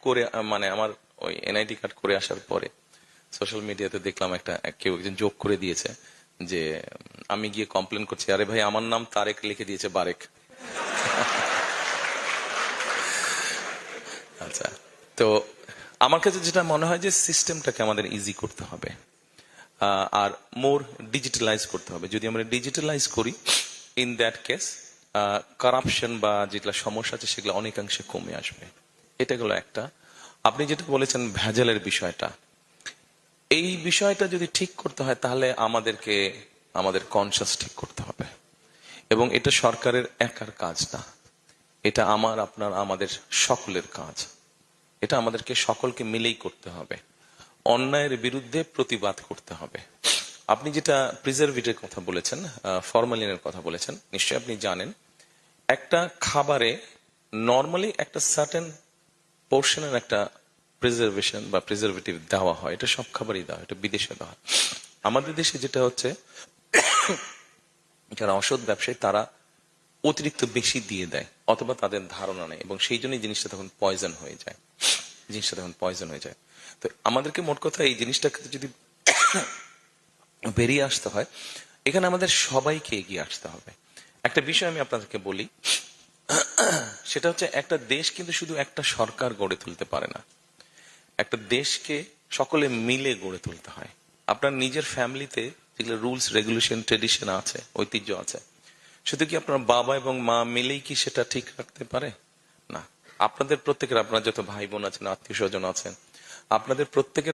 করে মানে আমার ওই এনআইডি কার্ড করে আসার পরে সোশ্যাল মিডিয়াতে দেখলাম কেউ একজন যোগ করে দিয়েছে যে আমি গিয়ে কমপ্লেন করছি, আরে ভাই আমার নাম তারেক লিখে দিয়েছে বারেক। আচ্ছা, তো আমার কাছে যেটা মনে হয় যে সিস্টেমটাকে আমাদের ইজি করতে হবে আর মোর ডিজিটালাইজ করতে হবে। যদি আমরা ডিজিটালাইজ করি, ইন দ্যাট কেস কারাপশন বা যেগুলো সমস্যা আছে সেগুলো অনেকাংশে কমে আসবে। এটা গেল একটা। আপনি যেটা বলেছেন ভেজালের বিষয়টা, এই বিষয়টা যদি ঠিক করতে হয় তাহলে আমাদেরকে আমাদের কনসাস ঠিক করতে হবে, এবং এটা সরকারের একার কাজ না, এটা আমার আপনার আমাদের সকলের কাজ। এটা আমাদেরকে সকলকে মিলেই করতে হবে। অন্যায়ের বিরুদ্ধে প্রতিবাদ করতে হবে। আপনি যেটা প্রিজারভেটিভের কথা বলেছেন, ফরমালিনের কথা বলেছেন, নিশ্চয়ই আপনি জানেন একটা খাবারে নর্মালি একটা সার্টেন পোর্শনের একটা প্রিজার্ভেশন বা প্রিজারভেটিভ দেওয়া হয়। এটা সব খাবারই দেওয়া হয়, এটা বিদেশে দেওয়া হয়। আমাদের দেশে যেটা হচ্ছে, যারা অসৎ ব্যবসায়ী তারা অতিরিক্ত বেশি দিয়ে দেয়, অথবা তাদের ধারণা নেই, এবং সেই জন্যই জিনিসটা তখন পয়জন হয়ে যায়। তো আমাদেরকে মোট কথা এই জিনিসটাকে যদি বেরিয়ে আসতে হয়, এখানে আমাদের সবাইকে এগিয়ে আসতে হবে। একটা বিষয় আমি আপনাদেরকে বলি, সেটা হচ্ছে একটা দেশ কিন্তু শুধু একটা সরকার গড়ে তুলতে পারে না। একটা দেশকে সকলে মিলে গড়ে তুলতে হয়। আপনার নিজের ফ্যামিলিতে যেগুলো রুলস রেগুলেশন ট্রেডিশন আছে, ঐতিহ্য আছে, শুধু কি আপনার বাবা এবং মা মিলেই কি সেটা ঠিক রাখতে পারে? না। আপনাদের প্রত্যেকের, আপনার যত ভাই বোন আছেন, আত্মীয় স্বজন আছেন, আপনাদের প্রত্যেকের